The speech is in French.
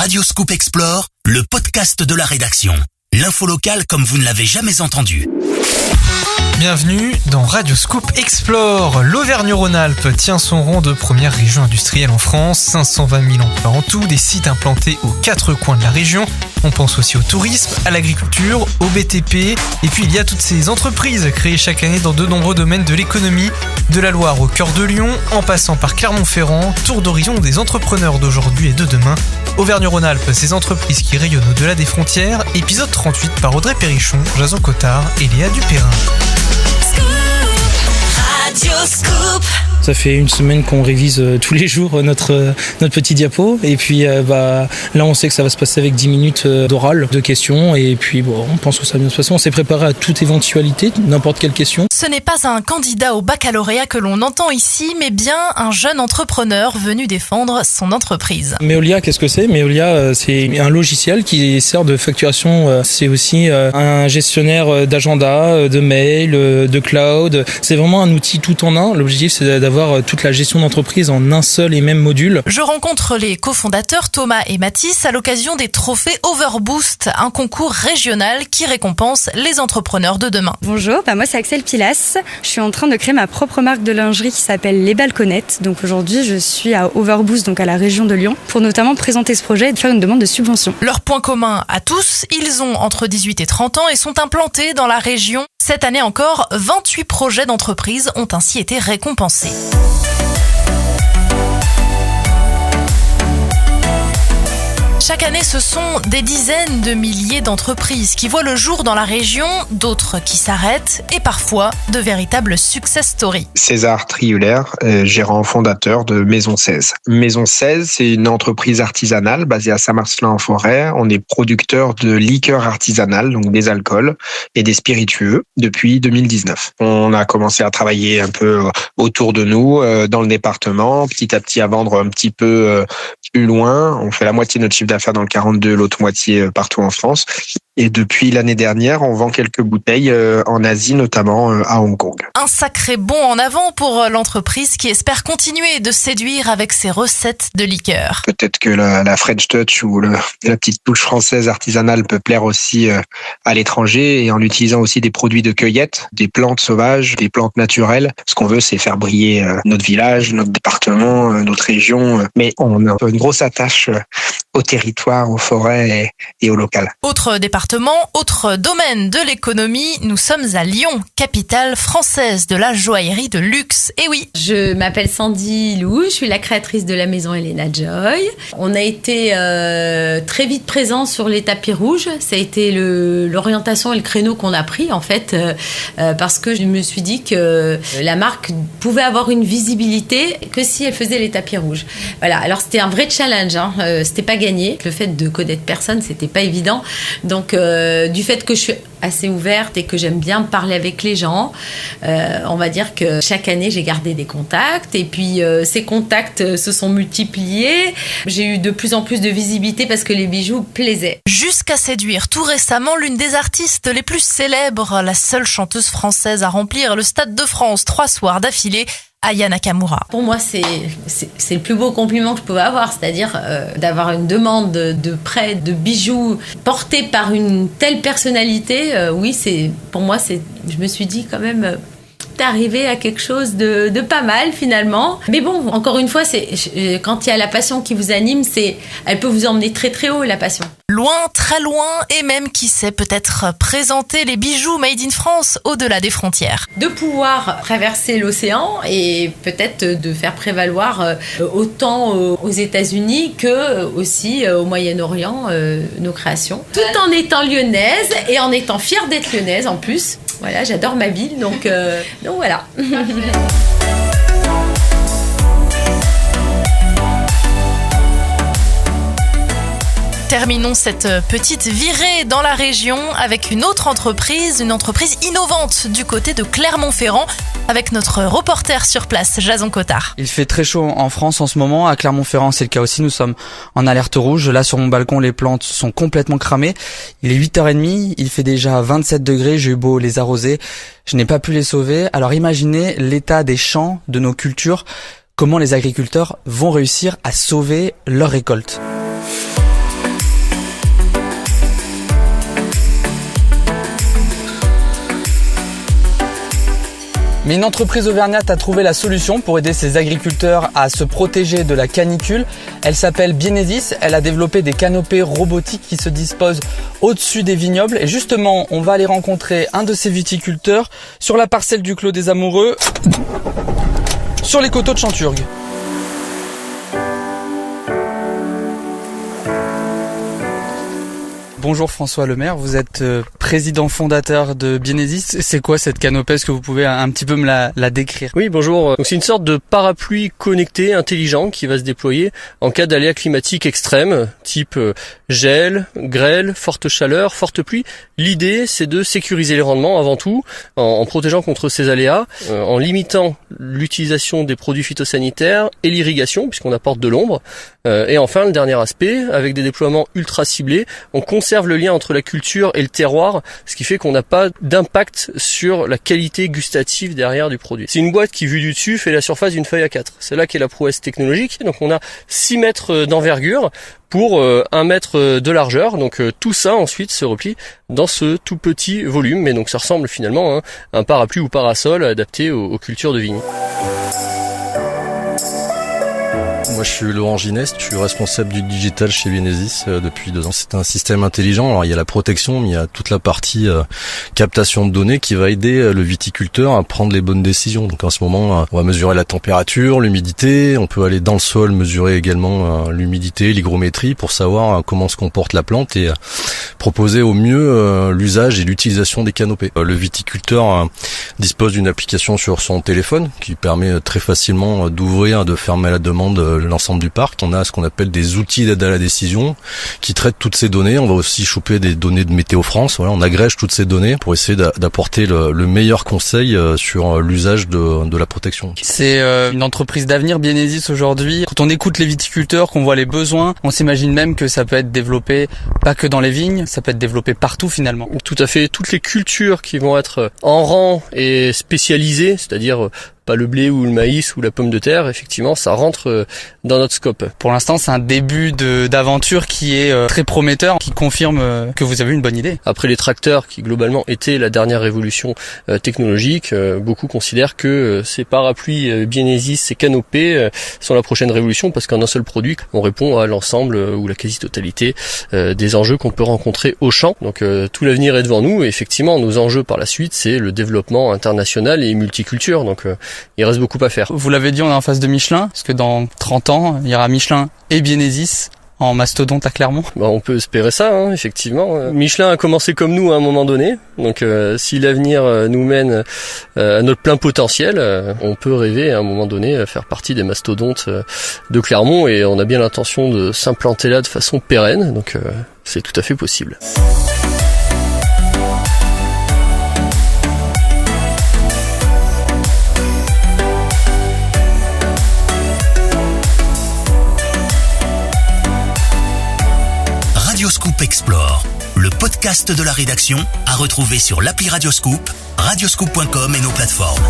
Radio Scoop Explore, le podcast de la rédaction. L'info locale comme vous ne l'avez jamais entendu. Bienvenue dans Radio Scoop Explore. L'Auvergne-Rhône-Alpes tient son rang de première région industrielle en France. 520 000 emplois en tout, des sites implantés aux 4 coins de la région. On pense aussi au tourisme, à l'agriculture, au BTP. Et puis il y a toutes ces entreprises créées chaque année dans de nombreux domaines de l'économie. De la Loire au cœur de Lyon, en passant par Clermont-Ferrand, tour d'horizon des entrepreneurs d'aujourd'hui et de demain. Auvergne-Rhône-Alpes, ces entreprises qui rayonnent au-delà des frontières. Épisode 38 par Audrey Perrichon, Jason Cottard et Léa Dupérin. Ça fait une semaine qu'on révise tous les jours notre petit diapo et puis là on sait que ça va se passer avec 10 minutes d'oral, de questions et puis bon, on pense que ça va bien se passer. On s'est préparé à toute éventualité, n'importe quelle question. Ce n'est pas un candidat au baccalauréat que l'on entend ici, mais bien un jeune entrepreneur venu défendre son entreprise. Meolia, qu'est-ce que c'est ? Meolia, c'est un logiciel qui sert de facturation. C'est aussi un gestionnaire d'agenda, de mail, de cloud. C'est vraiment un outil tout en un. L'objectif, c'est d'avoir toute la gestion d'entreprise en un seul et même module. Je rencontre les cofondateurs Thomas et Mathis à l'occasion des trophées Overboost, un concours régional qui récompense les entrepreneurs de demain. Bonjour, moi c'est Axel Pilas. Je suis en train de créer ma propre marque de lingerie qui s'appelle Les Balconnettes. Donc aujourd'hui, je suis à Overboost, donc à la région de Lyon, pour notamment présenter ce projet et faire une demande de subvention. Leur point commun à tous, ils ont entre 18 et 30 ans et sont implantés dans la région. Cette année encore, 28 projets d'entreprise ont ainsi été récompensés. Chaque année, ce sont des dizaines de milliers d'entreprises qui voient le jour dans la région, d'autres qui s'arrêtent et parfois de véritables success stories. César Triuler, gérant fondateur de Maison 16. Maison 16, c'est une entreprise artisanale basée à Saint-Marcelin-en-Forêt. On est producteur de liqueurs artisanales, donc des alcools et des spiritueux depuis 2019. On a commencé à travailler un peu autour de nous, dans le département, petit à petit à vendre un petit peu plus loin. On fait la moitié de notre chiffre d'affaires dans le 42, l'autre moitié partout en France. Et depuis l'année dernière, on vend quelques bouteilles en Asie, notamment à Hong Kong. Un sacré bond en avant pour l'entreprise qui espère continuer de séduire avec ses recettes de liqueurs. Peut-être que la French Touch ou la petite touche française artisanale peut plaire aussi à l'étranger et en utilisant aussi des produits de cueillette, des plantes sauvages, des plantes naturelles. Ce qu'on veut, c'est faire briller notre village, notre département, notre région. Mais on a une grosse attache au territoire, aux forêts et au local. Autre département, autre domaine de l'économie, nous sommes à Lyon, capitale française de la joaillerie de luxe. Et oui. Je m'appelle Sandy Lou, je suis la créatrice de la maison Elena Joy. On a été très vite présents sur les tapis rouges. Ça a été l'orientation et le créneau qu'on a pris en fait, parce que je me suis dit que la marque pouvait avoir une visibilité que si elle faisait les tapis rouges. Voilà. Alors c'était un vrai challenge, c'était pas gagné. Le fait de connaître personne, c'était pas évident. Donc du fait que je suis assez ouverte et que j'aime bien parler avec les gens, on va dire que chaque année j'ai gardé des contacts et puis ces contacts se sont multipliés. J'ai eu de plus en plus de visibilité parce que les bijoux plaisaient. Jusqu'à séduire tout récemment l'une des artistes les plus célèbres, la seule chanteuse française à remplir le Stade de France 3 soirs d'affilée, Aya Nakamura. Pour moi, c'est le plus beau compliment que je pouvais avoir, c'est-à-dire d'avoir une demande de prêt de bijoux portés par une telle personnalité. Oui, pour moi, je me suis dit quand même, t'es arrivé à quelque chose de pas mal finalement. Mais bon, encore une fois, quand il y a la passion qui vous anime, elle peut vous emmener très très haut, la passion. Loin, très loin, et même, qui sait, peut-être présenter les bijoux made in France au-delà des frontières. De pouvoir traverser l'océan et peut-être de faire prévaloir autant aux États-Unis que aussi au Moyen-Orient nos créations. Tout en étant lyonnaise et en étant fière d'être lyonnaise en plus. Voilà, j'adore ma ville, donc voilà. Terminons cette petite virée dans la région avec une autre entreprise, une entreprise innovante du côté de Clermont-Ferrand, avec notre reporter sur place, Jason Cottard. Il fait très chaud en France en ce moment, à Clermont-Ferrand c'est le cas aussi, nous sommes en alerte rouge. Là sur mon balcon, les plantes sont complètement cramées. Il est 8h30, il fait déjà 27 degrés, j'ai eu beau les arroser, je n'ai pas pu les sauver. Alors imaginez l'état des champs, de nos cultures, comment les agriculteurs vont réussir à sauver leur récolte. Mais une entreprise auvergnate a trouvé la solution pour aider ses agriculteurs à se protéger de la canicule. Elle s'appelle Bienezis. Elle a développé des canopées robotiques qui se disposent au-dessus des vignobles. Et justement, on va aller rencontrer un de ces viticulteurs sur la parcelle du Clos des Amoureux, sur les coteaux de Chanturgue. Bonjour François Lemaire, vous êtes président fondateur de Bienezis. C'est quoi cette canopée? Est-ce que vous pouvez un petit peu me la décrire? Oui, bonjour. Donc c'est une sorte de parapluie connecté intelligent qui va se déployer en cas d'aléas climatiques extrêmes, type gel, grêle, forte chaleur, forte pluie. L'idée, c'est de sécuriser les rendements avant tout, en protégeant contre ces aléas, en limitant l'utilisation des produits phytosanitaires et l'irrigation, puisqu'on apporte de l'ombre. Et enfin, le dernier aspect, avec des déploiements ultra ciblés, on conserve le lien entre la culture et le terroir, ce qui fait qu'on n'a pas d'impact sur la qualité gustative derrière du produit. C'est une boîte qui, vue du dessus, fait la surface d'une feuille A4. C'est là qu'est la prouesse technologique. Donc on a 6 mètres d'envergure pour 1 mètre de largeur. Donc tout ça ensuite se replie dans ce tout petit volume. Mais donc ça ressemble finalement à un parapluie ou parasol adapté aux cultures de vigne. Moi je suis Laurent Gineste, je suis responsable du digital chez Bienezis depuis 2 ans. C'est un système intelligent, alors il y a la protection, mais il y a toute la partie captation de données qui va aider le viticulteur à prendre les bonnes décisions. Donc en ce moment, on va mesurer la température, l'humidité, on peut aller dans le sol mesurer également l'humidité, l'hygrométrie pour savoir comment se comporte la plante et proposer au mieux l'usage et l'utilisation des canopées. Le viticulteur dispose d'une application sur son téléphone qui permet très facilement d'ouvrir, de fermer la demande l'ensemble du parc. On a ce qu'on appelle des outils d'aide à la décision qui traitent toutes ces données. On va aussi choper des données de Météo France. Voilà, on agrège toutes ces données pour essayer d'apporter le meilleur conseil sur l'usage de la protection. C'est une entreprise d'avenir, Bienezis, aujourd'hui. Quand on écoute les viticulteurs, qu'on voit les besoins, on s'imagine même que ça peut être développé pas que dans les vignes, ça peut être développé partout finalement. Tout à fait. Toutes les cultures qui vont être en rang et spécialisées, c'est-à-dire pas le blé ou le maïs ou la pomme de terre, effectivement, ça rentre dans notre scope. Pour l'instant, c'est un début d'aventure qui est très prometteur, qui confirme que vous avez une bonne idée. Après les tracteurs, qui globalement étaient la dernière révolution technologique, beaucoup considèrent que ces parapluies Bienezis, ces canopées sont la prochaine révolution parce qu'en un seul produit, on répond à l'ensemble ou la quasi-totalité des enjeux qu'on peut rencontrer au champ. Donc tout l'avenir est devant nous et effectivement, nos enjeux par la suite, c'est le développement international et multiculture. Donc il reste beaucoup à faire. Vous l'avez dit, on est en face de Michelin, parce que dans 30 ans, il y aura Michelin et Bienezis en mastodonte à Clermont. On peut espérer ça, effectivement. Michelin a commencé comme nous à un moment donné, donc si l'avenir nous mène à notre plein potentiel, on peut rêver à un moment donné faire partie des mastodontes de Clermont et on a bien l'intention de s'implanter là de façon pérenne, donc c'est tout à fait possible. Radioscoop Explore, le podcast de la rédaction à retrouver sur l'appli Radioscoop, radioscoop.com et nos plateformes.